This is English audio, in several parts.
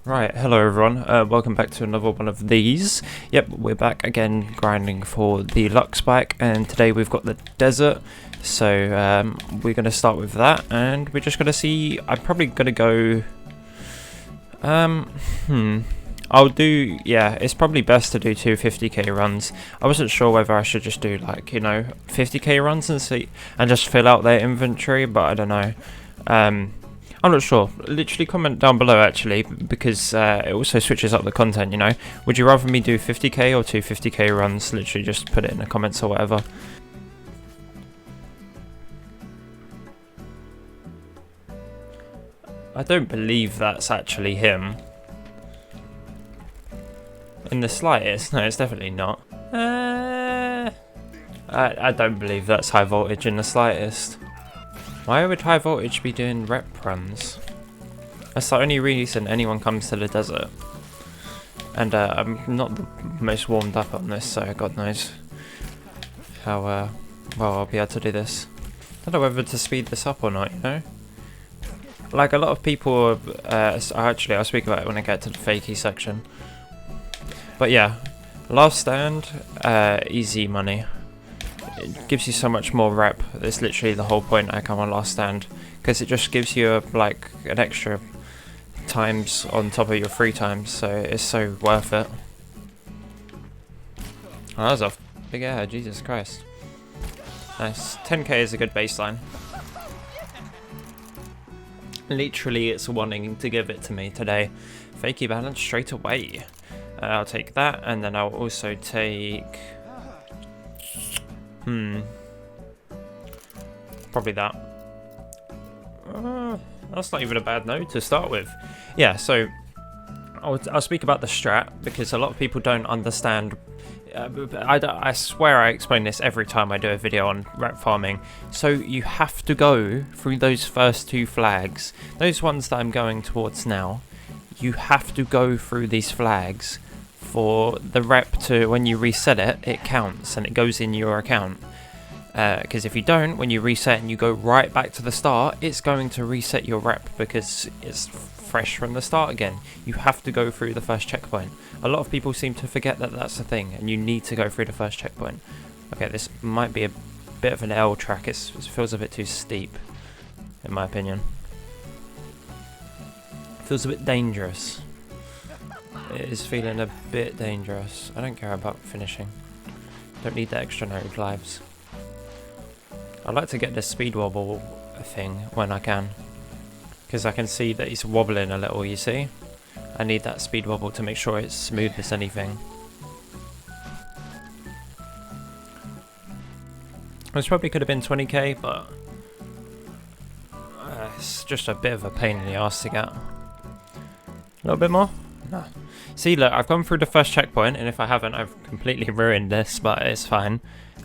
Right, hello everyone, welcome back to another one of these. Yep, we're back again grinding for the Lux bike, and today we've got the desert. So we're going to start with that, and we're just going to see. I'm probably going to go I'll do, yeah, it's probably best to do two 50k runs. I wasn't sure whether I should just do, like, 50k runs and see, and just fill out their inventory, but I don't know. I'm not sure. Literally comment down below, actually, because it also switches up the content, Would you rather me do 50k or two 50k runs? Literally just put it in the comments or whatever. I don't believe that's actually him. In the slightest. No, it's definitely not. I don't believe that's high voltage in the slightest. Why would high voltage be doing rep runs? That's the only reason anyone comes to the desert. And I'm not the most warmed up on this, so God knows how well I'll be able to do this. I don't know whether to speed this up or not, Like, a lot of people, actually I'll speak about it when I get to the fakey section. But yeah, last stand, easy money. It gives you so much more rep. It's literally the whole point I come on last stand, because it just gives you like an extra times on top of your free times, so it's so worth it. Oh, that was a big air, Jesus Christ. Nice. 10k is a good baseline. Literally, it's wanting to give it to me today. Fakey balance straight away. I'll take that, and then I'll also take... probably that. That's not even a bad node to start with. Yeah, so I'll speak about the strat, because a lot of people don't understand. I swear I explain this every time I do a video on rep farming. So you have to go through those first two flags, those ones that I'm going towards now. You have to go through these flags for the rep to, when you reset it, it counts and it goes in your account. Because if you don't, when you reset and you go right back to the start, it's going to reset your rep because it's fresh from the start again. You have to go through the first checkpoint. A lot of people seem to forget that that's the thing, and you need to go through the first checkpoint. Okay, this might be a bit of an L track. It feels a bit too steep, in my opinion. Feels a bit dangerous. It is feeling a bit dangerous. I don't care about finishing. Don't need the extra node lives. I like to get the speed wobble thing when I can, because I can see that he's wobbling a little, you see? I need that speed wobble to make sure it's smooth as anything. This probably could have been 20k, but it's just a bit of a pain in the arse to get. A little bit more? No. See, look, I've gone through the first checkpoint, and if I haven't, I've completely ruined this, but it's fine.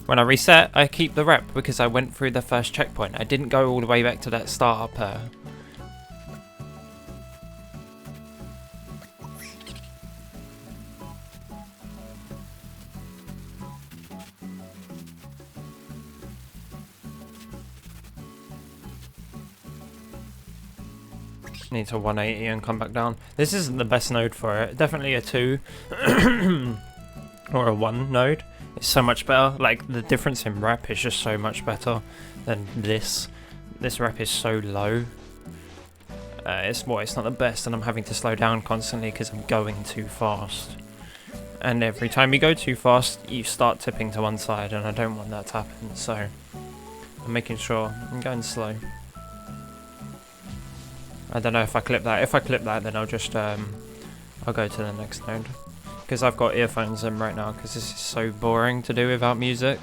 When I reset, I keep the rep because I went through the first checkpoint. I didn't go all the way back to that start up. Need to 180 and come back down. This isn't the best node for it. Definitely a 2 or a 1 node. It's so much better. Like, the difference in rep is just so much better than this. This rep is so low. It's not the best, and I'm having to slow down constantly because I'm going too fast. And every time you go too fast, you start tipping to one side, and I don't want that to happen, so I'm making sure I'm going slow. I don't know if I clip that. If I clip that, then I'll just I'll go to the next node, because I've got earphones in right now, because this is so boring to do without music,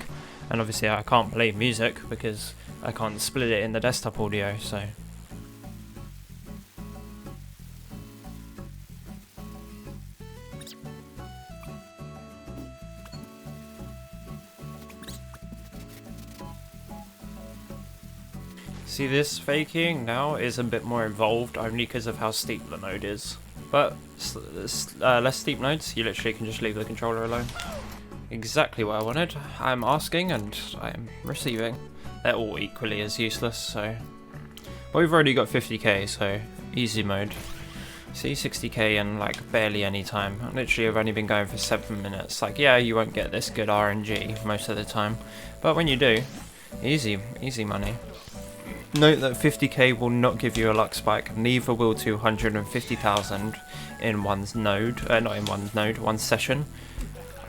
and obviously I can't play music because I can't split it in the desktop audio, so. See, this faking now is a bit more involved, only because of how steep the node is. But less steep nodes, you literally can just leave the controller alone. Exactly what I wanted. I'm asking and I'm receiving. They're all equally as useless, so... Well, we've already got 50k, so easy mode. See, 60k in like barely any time. Literally, I've only been going for 7 minutes. Like, yeah, you won't get this good RNG most of the time, but when you do, easy money. Note that 50k will not give you a luck spike, neither will 250,000 in one's node, not in one's node, one session.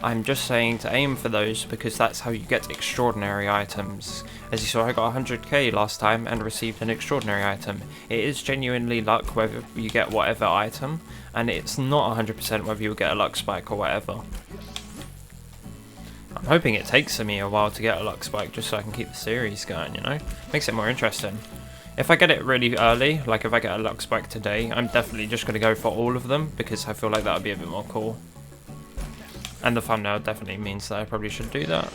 I'm just saying to aim for those because that's how you get extraordinary items. As you saw, I got 100k last time and received an extraordinary item. It is genuinely luck whether you get whatever item, and it's not 100% whether you'll get a luck spike or whatever. I'm hoping it takes me a while to get a luck spike just so I can keep the series going, you know? Makes it more interesting. If I get it really early, like if I get a luck spike today, I'm definitely just going to go for all of them because I feel like that would be a bit more cool. And the thumbnail definitely means that I probably should do that.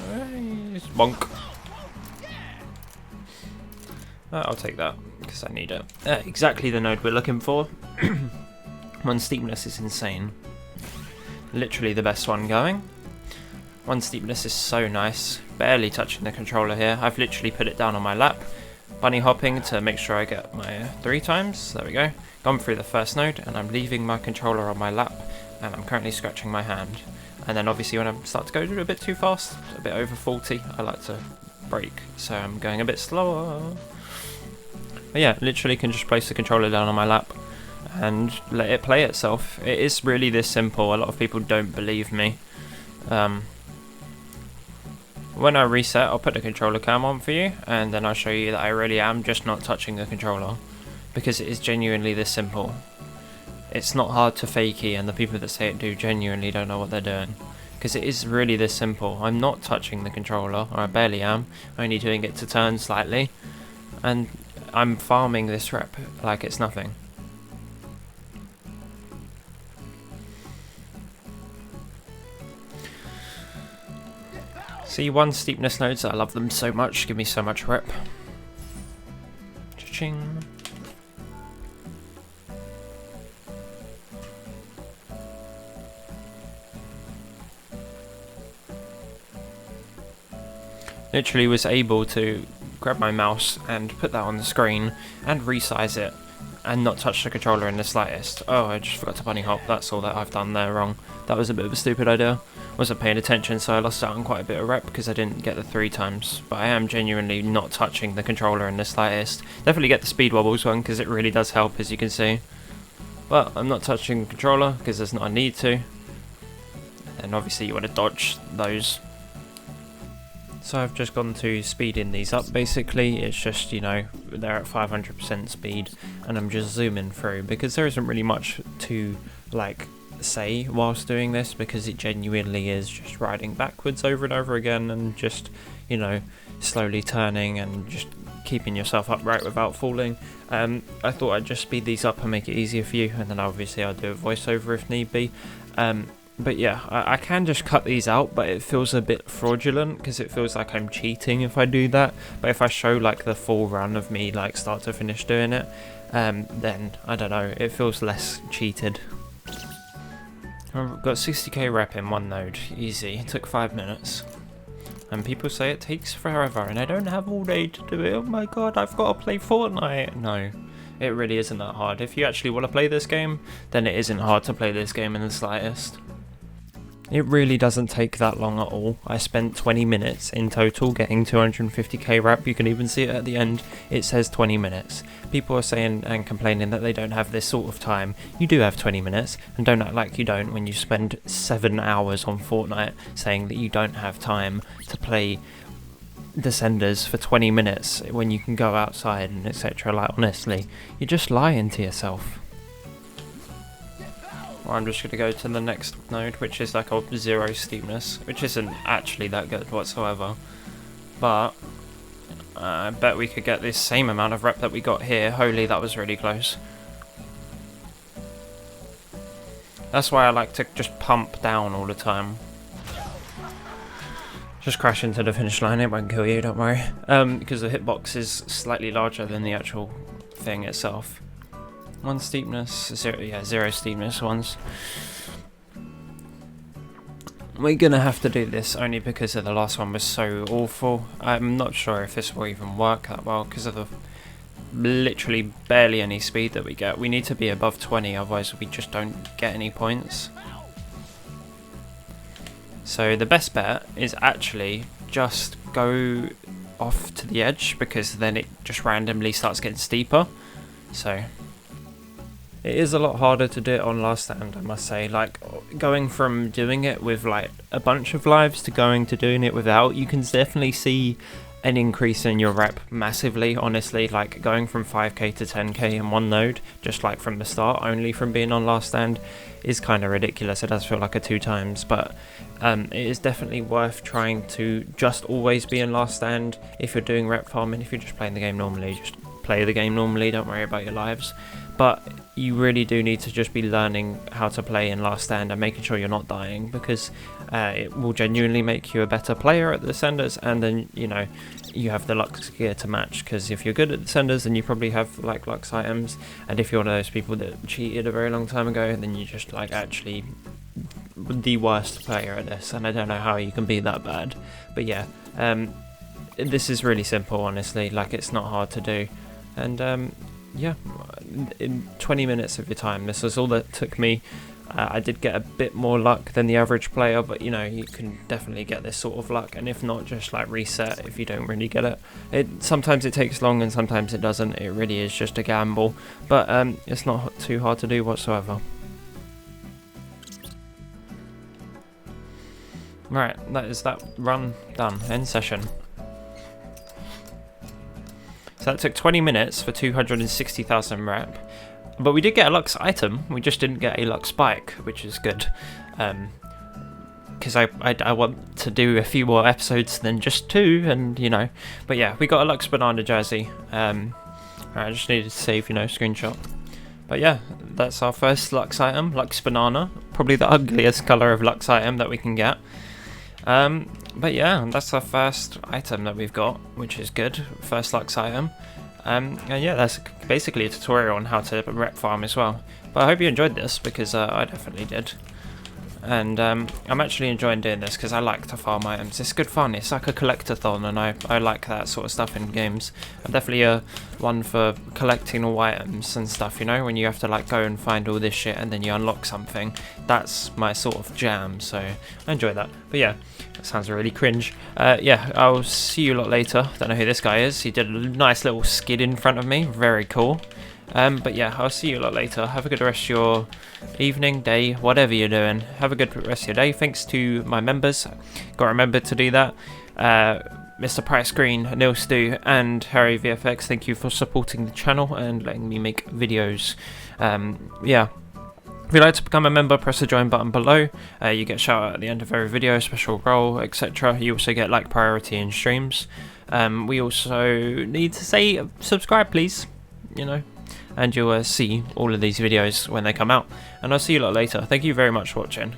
Bonk. I'll take that because I need it. Exactly the node we're looking for. One steepness is insane. Literally the best one going. One steepness is so nice. Barely touching the controller here. I've literally put it down on my lap. Bunny hopping to make sure I get my 3 times. There we go. Gone through the first node and I'm leaving my controller on my lap. And I'm currently scratching my hand. And then obviously when I start to go a bit too fast, a bit over 40, I like to brake. So I'm going a bit slower. But yeah, literally can just place the controller down on my lap and let it play itself. It is really this simple. A lot of people don't believe me. When I reset, I'll put the controller cam on for you, and then I'll show you that I really am just not touching the controller. Because it is genuinely this simple. It's not hard to fakey, and the people that say it do genuinely don't know what they're doing. Because it is really this simple. I'm not touching the controller, or I barely am, only doing it to turn slightly. And I'm farming this rep like it's nothing. See, one steepness nodes, I love them so much, give me so much rep. Cha-ching. Literally was able to grab my mouse and put that on the screen and resize it and not touch the controller in the slightest. Oh, I just forgot to bunny hop. That's all that I've done there wrong. That was a bit of a stupid idea. Wasn't paying attention, so I lost out on quite a bit of rep because I didn't get the 3 times. But I am genuinely not touching the controller in the slightest. Definitely get the speed wobbles one because it really does help, as you can see. But I'm not touching the controller because there's not a need to. And obviously you want to dodge those. So I've just gone to speeding these up basically. It's just, you know, they're at 500% speed and I'm just zooming through because there isn't really much to like say whilst doing this because it genuinely is just riding backwards over and over again and just, you know, slowly turning and just keeping yourself upright without falling. I thought I'd just speed these up and make it easier for you, and then obviously I'll do a voiceover if need be. But yeah, I can just cut these out, but it feels a bit fraudulent because it feels like I'm cheating if I do that. But if I show like the full run of me like start to finish doing it, then I don't know, it feels less cheated. I've got 60k rep in one node, easy, it took 5 minutes. And people say it takes forever and I don't have all day to do it, oh my god, I've got to play Fortnite. No, it really isn't that hard. If you actually want to play this game, then it isn't hard to play this game in the slightest. It really doesn't take that long at all. I spent 20 minutes in total getting 250k rep. You can even see it at the end. It says 20 minutes. People are saying and complaining that they don't have this sort of time. You do have 20 minutes, and don't act like you don't when you spend 7 hours on Fortnite saying that you don't have time to play Descenders for 20 minutes when you can go outside and etc. Like, honestly, you're just lying to yourself. I'm just going to go to the next node, which is like a 0 steepness, which isn't actually that good whatsoever. But I bet we could get this same amount of rep that we got here. Holy, that was really close. That's why I like to just pump down all the time. Just crash into the finish line, it won't kill you, don't worry. Because the hitbox is slightly larger than the actual thing itself. 1 steepness, 0 steepness ones. We're gonna have to do this only because the last one was so awful. I'm not sure if this will even work that well because of the literally barely any speed that we get. We need to be above 20, otherwise we just don't get any points. So the best bet is actually just go off to the edge, because then it just randomly starts getting steeper. So it is a lot harder to do it on last stand, I must say. Like, going from doing it with like a bunch of lives to doing it without, you can definitely see an increase in your rep massively, honestly. Like, going from 5k to 10k in one node, just like from the start, only from being on last stand, is kind of ridiculous. It does feel like a 2 times, but it is definitely worth trying to just always be in last stand if you're doing rep farming. If you're just playing the game normally, just play the game normally, don't worry about your lives. But you really do need to just be learning how to play in last stand and making sure you're not dying, because it will genuinely make you a better player at the senders, and then, you know, you have the Lux gear to match, because if you're good at the senders, then you probably have like Lux items, and if you're one of those people that cheated a very long time ago, then you just like actually the worst player at this, and I don't know how you can be that bad. But yeah, this is really simple, honestly. Like, it's not hard to do, and yeah, in 20 minutes of your time, this was all that took me. I did get a bit more luck than the average player, but you know, you can definitely get this sort of luck, and if not, just like reset if you don't really get it. Sometimes it takes long and sometimes it doesn't. It really is just a gamble, but it's not too hard to do whatsoever. Right, that is that run done. End session. So that took 20 minutes for 260,000 rep. But we did get a Lux item, we just didn't get a Lux spike, which is good. Because I want to do a few more episodes than just 2, and you know. But yeah, we got a Lux banana jersey. I just needed to save, you know, screenshot. But yeah, that's our first Lux item, Lux banana. Probably the ugliest colour of Lux item that we can get. But yeah, that's our first item that we've got, which is good. First Lux item. And yeah, that's basically a tutorial on how to rep farm as well. But I hope you enjoyed this, because I definitely did. And I'm actually enjoying doing this because I like to farm items. It's good fun. It's like a collectathon, and I like that sort of stuff in games. I'm definitely one for collecting all items and stuff, you know, when you have to like go and find all this shit and then you unlock something. That's my sort of jam, so I enjoy that. But yeah, that sounds really cringe. Yeah, I'll see you a lot later. Don't know who this guy is. He did a nice little skid in front of me. Very cool. But yeah, I'll see you a lot later. Have a good rest of your evening, day, whatever you're doing. Have a good rest of your day. Thanks to my members. Got to remember to do that. Mr. Price Green, Neil Stu, and Harry VFX, thank you for supporting the channel and letting me make videos. Yeah. If you'd like to become a member, press the join button below. You get a shout out at the end of every video, special role, etc. You also get like priority in streams. We also need to say subscribe, please. You know. And you'll see all of these videos when they come out. And I'll see you a lot later. Thank you very much for watching.